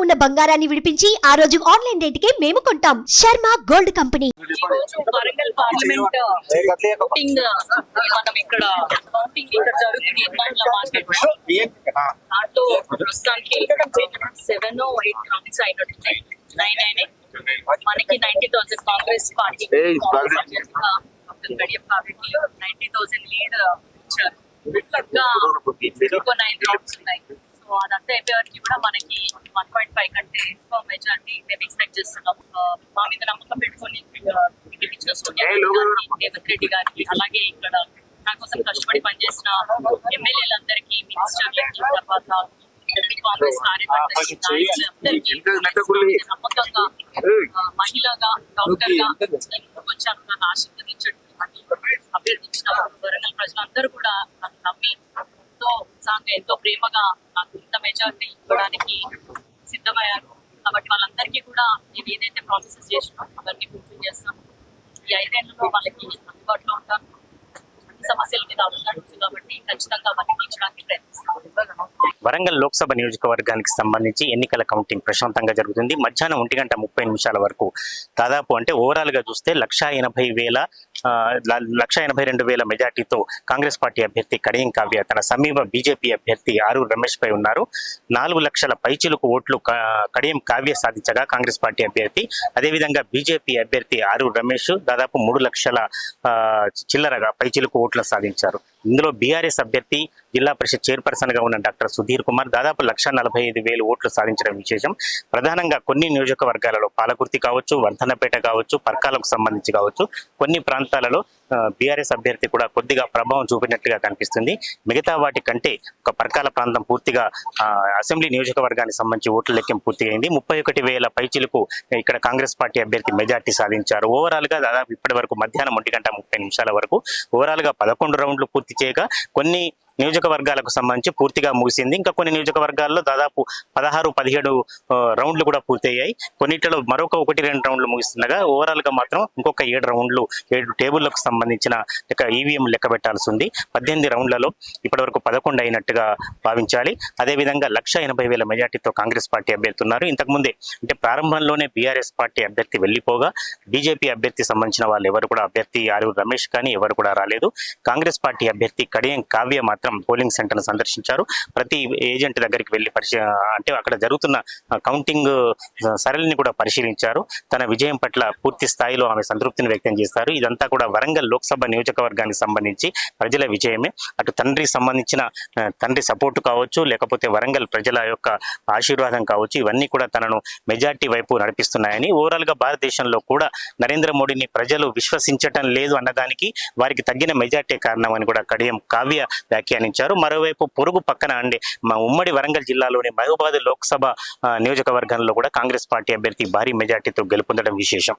ఉన్న బంగారాన్ని విడిపించి ఆ రోజు ఆన్లైన్ రేటుకే మేము కొంటాం. Sharma gold company. Warangal parliament voting మనం ఇక్కడ కౌంటింగ్ ఇక్కడ జరుగుతుంది ఎర్మాన్ల మార్కెట్ దాంట్లో ప్రస్తుతానికి 7 or 8 రౌండ్స్ అయినట్టున్నాయి. 9 అయినాయి. మనకి 90,000 కాంగ్రెస్ పార్టీ గడియం కాబట్టి 90,000 లీడ్ ఇచ్చారు. ఇంకో 9 రౌండ్స్ ఉన్నాయి. సో అదంతా అయిపోయేవారికి కూడా మనకి 1.5 కంటే ఎక్కువ మెజార్టీ మేము ఎక్స్పెక్ట్ చేస్తున్నాం. మా మీద నమ్మకం పెట్టుకొని గెలిపించిన సోనియా రేవంత్ రెడ్డి గారికి, అలాగే ఇక్కడ నా కోసం కష్టపడి పనిచేసిన ఎమ్మెల్యేలందరికీ, మినిస్టర్లకి, తర్వాత కాంగ్రెస్ కార్యకర్తలకి నమ్మకంగా మహిళగా డాక్టర్ గా వచ్చాను. నన్ను ఆశీర్వదించడం అభ్యర్థించిన వరంగల్ ప్రజలందరూ కూడా నన్ను నమ్మి ఎంతో ఉత్సాహంగా, ఎంతో ప్రేమగా నాకు ఇంత మెజార్టీ ఇవ్వడానికి సిద్ధమయ్యారు. కాబట్టి వాళ్ళందరికీ కూడా నేను ఏదైతే ప్రాసెసెస్ చేసినా అవన్నీ ఫుల్ఫిల్ చేస్తాను. ఈ 5 ఏళ్లలో వాళ్ళకి అందుబాటులో ఉంటాను. సమస్యల మీద అవగాహన ఉంది కాబట్టి ఖచ్చితంగా అవన్నీ తీర్చడానికి ప్రయత్నిస్తాను. వరంగల్ లోక్సభ నియోజకవర్గానికి సంబంధించి ఎన్నికల కౌంటింగ్ ప్రశాంతంగా జరుగుతుంది. మధ్యాహ్నం 1:30 వరకు దాదాపు అంటే ఓవరాల్ గా చూస్తే 1,82,000 మెజార్టీతో కాంగ్రెస్ పార్టీ అభ్యర్థి కడియం కావ్య తన సమీప బీజేపీ అభ్యర్థి ఆరూరు రమేష్ పై ఉన్నారు. 4 లక్షల పైచిలుకు ఓట్లు కడియం కావ్య సాధించగా కాంగ్రెస్ పార్టీ అభ్యర్థి, అదేవిధంగా బీజేపీ అభ్యర్థి ఆరూరు రమేష్ దాదాపు 3 లక్షల చిల్లరగా పైచిలుకు ఓట్లు సాధించారు. ఇందులో బీఆర్ఎస్ అభ్యర్థి జిల్లా పరిషత్ చైర్పర్సన్ గా ఉన్న డాక్టర్ సుధీర్ కుమార్ దాదాపు 1,45,000 ఓట్లు సాధించడం విశేషం. ప్రధానంగా కొన్ని నియోజకవర్గాలలో పాలకుర్తి కావచ్చు, వర్ధన్నపేట కావచ్చు, పర్కాలకు సంబంధించి కావచ్చు, కొన్ని ప్రాంతాలలో బీఆర్ఎస్ అభ్యర్థి కూడా కొద్దిగా ప్రభావం చూపినట్లుగా కనిపిస్తుంది. మిగతా వాటి కంటే ఒక పర్కాల ప్రాంతం పూర్తిగా అసెంబ్లీ నియోజకవర్గానికి సంబంధించి ఓట్ల లెక్కింపు పూర్తిగా 31,000 పైచిలకు ఇక్కడ కాంగ్రెస్ పార్టీ అభ్యర్థి మెజార్టీ సాధించారు. ఓవరాల్ గా దాదాపు ఇప్పటి వరకు మధ్యాహ్నం 1:30 వరకు ఓవరాల్ గా 11 రౌండ్లు పూర్తి చేయగా కొన్ని నియోజకవర్గాలకు సంబంధించి పూర్తిగా ముగిసింది. ఇంకా కొన్ని నియోజకవర్గాల్లో దాదాపు 16-17 రౌండ్లు కూడా పూర్తయ్యాయి. కొన్నిటిలో మరొక 1-2 రౌండ్లు ముగిస్తుండగా ఓవరాల్ గా మాత్రం ఇంకొక 7 రౌండ్లు 7 టేబుళ్లకు సంబంధించిన ఈవీఎం లెక్క పెట్టాల్సి ఉంది. 18 రౌండ్లలో ఇప్పటి వరకు 11 అయినట్టుగా భావించాలి. అదేవిధంగా 1,80,000 మెజార్టీతో కాంగ్రెస్ పార్టీ అభ్యర్థి ఉన్నారు. ఇంతకుముందే అంటే ప్రారంభంలోనే బీఆర్ఎస్ పార్టీ అభ్యర్థి వెళ్లిపోగా బీజేపీ అభ్యర్థి సంబంధించిన వాళ్ళు ఎవరు కూడా అభ్యర్థి ఆరూరు రమేష్ కానీ ఎవరు కూడా రాలేదు. కాంగ్రెస్ పార్టీ అభ్యర్థి కడియం కావ్య మాత్రం పోలింగ్ సెంటర్ సందర్శించారు. ప్రతి ఏజెంట్ దగ్గరికి వెళ్లి అంటే అక్కడ జరుగుతున్న కౌంటింగ్ సరళిని కూడా పరిశీలించారు. తన విజయం పట్ల పూర్తి స్థాయిలో ఆమె సంతృప్తిని వ్యక్తం చేస్తారు. ఇదంతా కూడా వరంగల్ లోక్సభ నియోజకవర్గానికి సంబంధించి ప్రజల విజయమే. అటు తండ్రి సపోర్టు కావచ్చు, లేకపోతే వరంగల్ ప్రజల యొక్క ఆశీర్వాదం కావచ్చు, ఇవన్నీ కూడా తనను మెజార్టీ వైపు నడిపిస్తున్నాయని, ఓవరాల్ గా భారతదేశంలో కూడా నరేంద్ర మోడీని ప్రజలు విశ్వసించటం లేదు అన్నదానికి వారికి తగ్గిన మెజార్టీ కారణం అని కూడా కడియం కావ్య వ్యాఖ్యానించారు. మరోవైపు పొరుగు పక్కన అండి ఉమ్మడి వరంగల్ జిల్లాలోని మహబూబాబాద్ లోక్సభ నియోజకవర్గంలో కూడా కాంగ్రెస్ పార్టీ అభ్యర్థి భారీ మెజార్టీతో గెలుపొందడం విశేషం.